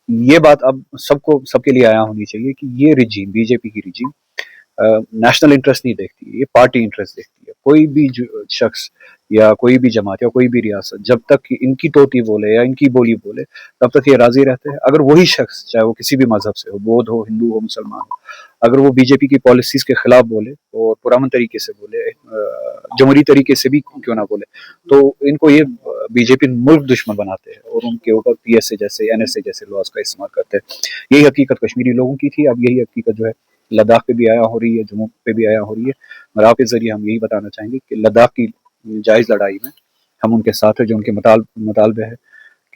یہ بات اب سب کے لیے آیا ہونی چاہیے کہ یہ رجیم بی جے پی کی رجیم نیشنل انٹرسٹ نہیں دیکھتی، یہ پارٹی انٹرسٹ دیکھتی ہے۔ کوئی بھی شخص یا کوئی بھی جماعت یا کوئی بھی ریاست جب تک ان کی توتی بولے یا ان کی بولی بولے تب تک یہ راضی رہتے ہیں۔ اگر وہی شخص چاہے وہ کسی بھی مذہب سے ہو، بودھ ہو، ہندو ہو، مسلمان ہو، اگر وہ بی جے پی کی پالیسیز کے خلاف بولے اور پرامن طریقے سے بولے، جمہوری طریقے سے بھی کیوں نہ بولے، تو ان کو یہ بی جے پی ملک دشمن بناتے ہیں اور ان کے اوپر پی ایس اے جیسے این ایس اے جیسے لاز کا استعمال کرتے ہیں۔ یہی حقیقت کشمیری لوگوں کی تھی، اب یہی حقیقت جو ہے لداخ پہ بھی آیا ہو رہی ہے، جموں پہ بھی آیا ہو رہی ہے۔ اور آپ کے ذریعے ہم یہی بتانا چاہیں گے کہ لداخ کی جائز لڑائی میں ہم ان کے ساتھ ہیں، جو ان کے مطالبے ہے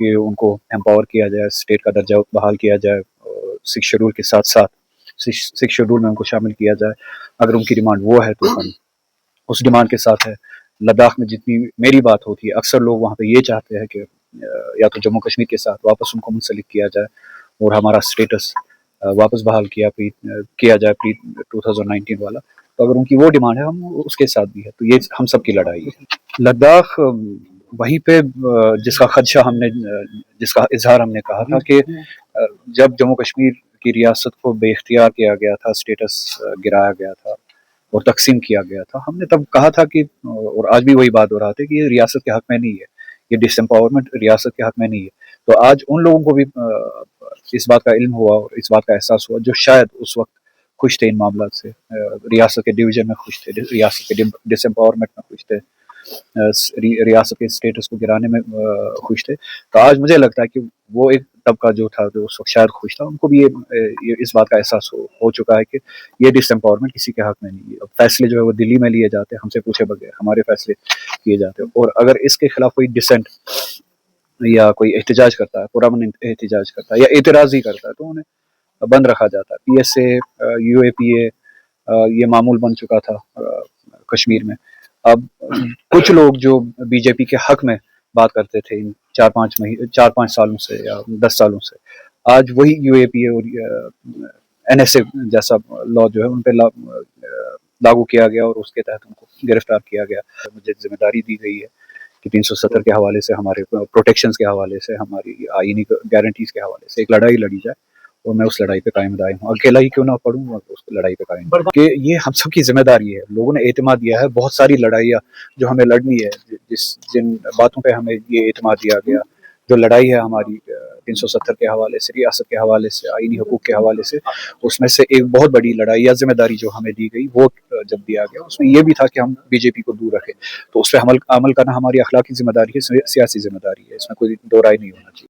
کہ ان کو امپاور کیا جائے، اسٹیٹ کا درجہ بحال کیا جائے، اور 6 شیڈول کے ساتھ 6 شیڈول میں ان کو شامل کیا جائے۔ اگر ان کی ڈیمانڈ وہ ہے تو ہم اس ڈیمانڈ کے ساتھ ہے۔ لداخ میں جتنی میری بات ہوتی ہے، اکثر لوگ وہاں پہ یہ چاہتے ہیں کہ یا تو جموں کشمیر کے ساتھ واپس ان کو منسلک کیا جائے اور ہمارا اسٹیٹس واپس بحال کیا جائے پری 2019 والا۔ تو اگر ان کی وہ ڈیمانڈ ہے، ہم اس کے ساتھ بھی ہے، تو یہ ہم سب کی لڑائی ہے۔ لداخ وہیں پہ جس کا خدشہ جس کا اظہار ہم نے کہا تھا کہ جب جموں کشمیر کی ریاست کو بے اختیار کیا گیا تھا، اسٹیٹس گرایا گیا تھا اور تقسیم کیا گیا تھا، ہم نے تب کہا تھا کہ، اور آج بھی وہی بات ہو رہا تھا کہ یہ ریاست کے حق میں نہیں ہے، یہ ڈس امپاورمنٹ ریاست کے حق میں نہیں ہے۔ تو آج ان لوگوں کو بھی اس بات کا علم ہوا اور اس بات کا احساس ہوا جو شاید اس وقت خوش تھے ان معاملات سے، ریاست کے ڈویژن میں خوش تھے، ریاست کے ڈس امپاورمنٹ میں خوش تھے، ریاست کے اسٹیٹس کو گرانے میں خوش تھے۔ تو آج مجھے لگتا ہے کہ وہ ایک طبقہ جو تھا، جو اس وقت شاید خوش تھا، ان کو بھی یہ اس بات کا احساس ہو چکا ہے کہ یہ ڈس امپاورمنٹ کسی کے حق میں نہیں ہے۔ فیصلے جو ہے وہ دلی میں لیے جاتے ہیں، ہم سے پوچھے بغیر ہمارے فیصلے کیے جاتے ہیں، اور اگر اس کے خلاف کوئی ڈسینٹ یا کوئی احتجاج کرتا ہے، پرامن احتجاج کرتا ہے یا اعتراض ہی کرتا ہے، تو انہیں بند رکھا جاتا ہے۔ پی ایس اے، یو اے پی اے یہ معمول بن چکا تھا کشمیر میں۔ اب کچھ لوگ جو بی جے پی کے حق میں بات کرتے تھے ان 4-5 سالوں سے یا 10 سالوں سے، آج وہی یو اے پی اے اور این ایس اے جیسا لا جو ہے ان پہ لاگو کیا گیا اور اس کے تحت ان کو گرفتار کیا گیا۔ مجھے ذمہ داری دی گئی ہے کہ 370 کے حوالے سے، ہمارے پروٹیکشنز کے حوالے سے، ہماری آئینی گارنٹیز کے حوالے سے ایک لڑائی لڑی جائے، اور میں اس لڑائی پہ قائم دائم ہوں، اکیلا ہی کیوں نہ پڑھوں، اس لڑائی پہ قائم ہوں کہ یہ ہم سب کی ذمہ داری ہے۔ لوگوں نے اعتماد دیا ہے، بہت ساری لڑائیاں جو ہمیں لڑنی ہے، جن باتوں پہ ہمیں یہ اعتماد دیا گیا، جو لڑائی ہے ہماری 370 کے حوالے سے، ریاست کے حوالے سے، آئینی حقوق کے حوالے سے، اس میں سے ایک بہت بڑی لڑائی یا ذمہ داری جو ہمیں دی گئی، وہ جب دیا گیا اس میں یہ بھی تھا کہ ہم بی جے پی کو دور رکھیں، تو اس پہ عمل کرنا ہماری اخلاقی ذمہ داری ہے، سیاسی ذمہ داری ہے، اس میں کوئی دو رائے نہیں ہونا چاہیے۔